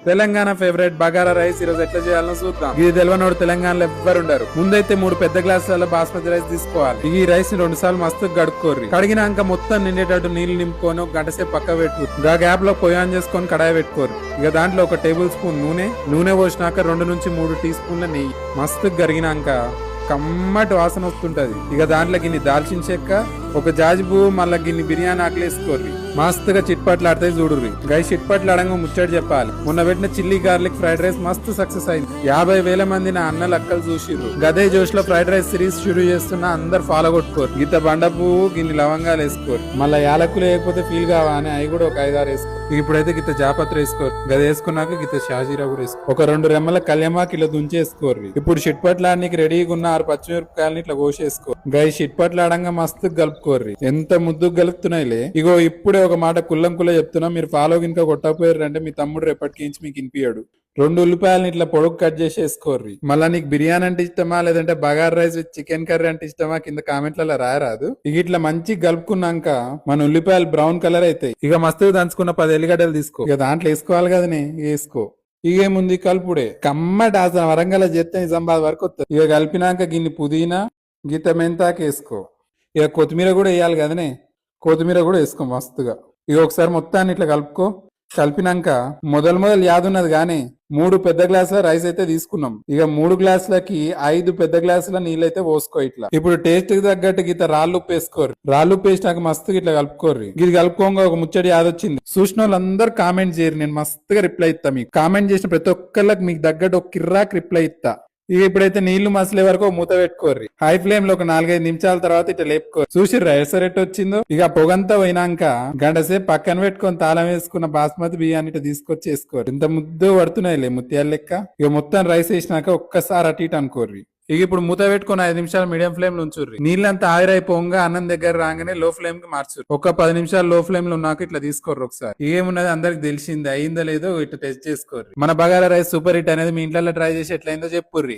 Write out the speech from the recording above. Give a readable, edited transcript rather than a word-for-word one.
Telangana favourite bagara rice ఈ రోజు ఎట్లా చేయాలో చూద్దాం. ఇది తెలియనోడు తెలంగాణలో ఎవ్వరు ఉండరు. ముందైతే 3 పెద్ద గ్లాసుల బాస్మతి రైస్ తీసుకోవాలి. ఈ రైస్ ని 2 సార్లు మస్తు గడుక్కోర్రి. కడిగినాక మొత్తం నిండేటట్టు నీళ్లు నింపుకొని ఒక గంట సేపు పక్క పెట్టుకోరు. గా గ్యాప్ లో పొయ్యి ఆన్ చేసుకొని కడాయి పెట్టుకోరు. ఇక దాంట్లో 1 టేబుల్ స్పూన్ నూనె పోసినాక 2 నుంచి 3 టీ స్పూన్ల నెయ్యి మస్తు గరిగినాక కమ్మటి వాసన వస్తుంటది. ఇక దాంట్లో గిన్ని దాల్చిన చెక్క, 1 జాజి పువ్వు, మళ్ళా గిన్ని బిర్యానీ ఆకులు వేసుకోర్రి. మస్తుగా చిట్పట్లు ఆడతాయి చూడుర్రి. గై చిట్పట్లు ఆడంగా ముచ్చట చెప్పాలి. మొన్న పెట్టిన చిల్లీ గార్లిక్ ఫ్రైడ్ రైస్ మస్తు సక్సెస్ అయింది. 50,000 మంది నా అన్న లక్కలు చూసిర్రు. గదే జోష్ లో ఫ్రైడ్ రైస్ సిరీస్ షురూ చేస్తున్నా అందరు ఫాలో కొట్టుకోరు. గిత్త బండ పువ్వు, గిన్ని లవంగాలు వేసుకోరు. మళ్ళీ యాలకులు వేయకపోతే ఫీల్ కావా అని అవి కూడా 1 5-6 వేసుకోరు. ఇప్పుడైతే గిత్త జాపత్ర వేసుకోరు. గది వేసుకున్నాక గిత్త షాజీరా కూడా వేసుకోరు. 1 2 రెమ్మల కళ్యమాకి ఇలా దుంచేసుకోర్రి. ఇప్పుడు చిట్పట్లు ఆడనికి రెడీగా ఉన్న 6 పచ్చిమిరపకాయలని ఇట్లా కోసేసుకో. గై చిట్పట్లు ఆడంగా మస్తు కలుపుకోర్రి. ఎంత ముద్దు కలుపుతున్నాయిలే. ఇగో ఇప్పుడే ఒక మాట కుల్లం చెప్తున్నా, మీరు ఫాలో గినక కొట్టకపోయారు అంటే మీ తమ్ముడు రేపటికించి మీకు ఇనిపియాడు. 2 ఉల్లిపాయలని ఇట్లా పొడుగు కట్ చేసి వేసుకోర్రి. మళ్ళా నీకు బిర్యానీ అంటే ఇష్టమా లేదంటే bagara rice with chicken curry అంటే ఇష్టమా కింద కామెంట్లలో రాయరాదు. ఇక ఇట్లా మంచి కలుపుకున్నాక మన ఉల్లిపాయలు బ్రౌన్ కలర్ అవుతాయి. ఇక మస్తుగా దంచుకున్న 10 ఎల్లిగడ్డలు తీసుకో. ఇక దాంట్లో వేసుకోవాలి కదనే, వేసుకో. ఇగేముంది కలుపుడే కమ్మటి ఆసన వరంగల్ చేస్తే నిజామాబాద్ వరకు వస్తుంది. ఇక కలిపినాక గిన్ని పుదీనా, గీత మెంతాకు వేసుకో. ఇక కొత్తిమీర కూడా వేయాలి కదనే, కొత్తిమీర కూడా వేసుకో మస్తుగా. ఇక ఒకసారి మొత్తాన్ని ఇట్లా కలుపుకో. కలిపినాక మొదలు యాదున్నది గానీ 3 పెద్ద గ్లాసుల రైస్ అయితే తీసుకున్నాం. ఇక 3 గ్లాసులకి 5 పెద్ద గ్లాసుల నీళ్ళైతే పోసుకో. ఇట్లా ఇప్పుడు టేస్ట్ కి తగ్గట్టు గీత రాళ్ళు ఉప్పు వేసుకోరు. రాళ్ళు ఉప్పు వేసినాక మస్తుగా ఇట్లా కలుపుకోర్రి. ఇది కలుపుకోగా ఒక ముచ్చడి యాదొచ్చింది. చూసిన వాళ్ళందరూ కామెంట్ చేయరు, నేను మస్తుగా రిప్లై ఇస్తా. మీకు కామెంట్ చేసిన ప్రతి ఒక్కళ్ళకి మీకు తగ్గట్టు ఒక కిర్రాక్ రిప్లై ఇస్తా. ఇక ఇప్పుడైతే నీళ్లు మసలే వరకు మూత పెట్టుకోర్రి. హై ఫ్లేమ్ లో ఒక 4-5 నిమిషాల తర్వాత ఇట్లా లేపుకోరు. చూసిర్రా ఎసరెట్ వచ్చిందో. ఇక పొగంతా పోయినాక గంట సేపు పక్కన పెట్టుకొని తాళం వేసుకున్న బాస్మతి బియ్యాన్ని ఇట్లా తీసుకొచ్చి వేసుకోరు. ఇంత ముద్దు పడుతున్నాయిలే ముత్యాల లెక్క. ఇక మొత్తం రైస్ వేసినాక ఒక్కసారి అటు ఇటు అనుకోర్రి. ఇక ఇప్పుడు మూత పెట్టుకుని 5 నిమిషాలు మీడియం ఫ్లేమ్ లో ఉంచుర్రి. నీళ్ళంతా ఆవిరైపోగా అన్నం దగ్గర రాగానే లో ఫ్లేమ్ కి మార్చుర్రి. ఒక 10 నిమిషాలు లో ఫ్లేమ్ లో ఉన్నాక ఇట్లా తీసుకోర్రి. ఒకసారి ఏమున్నది అందరికి తెలిసింది, అయిందో లేదో ఇట్లా టెస్ట్ చేసుకోర్రి. మన బగారా రైస్ సూపర్ హిట్ అనేది మీ ఇంట్లో ట్రై చేసి ఎట్లయిందో చెప్పుర్రి.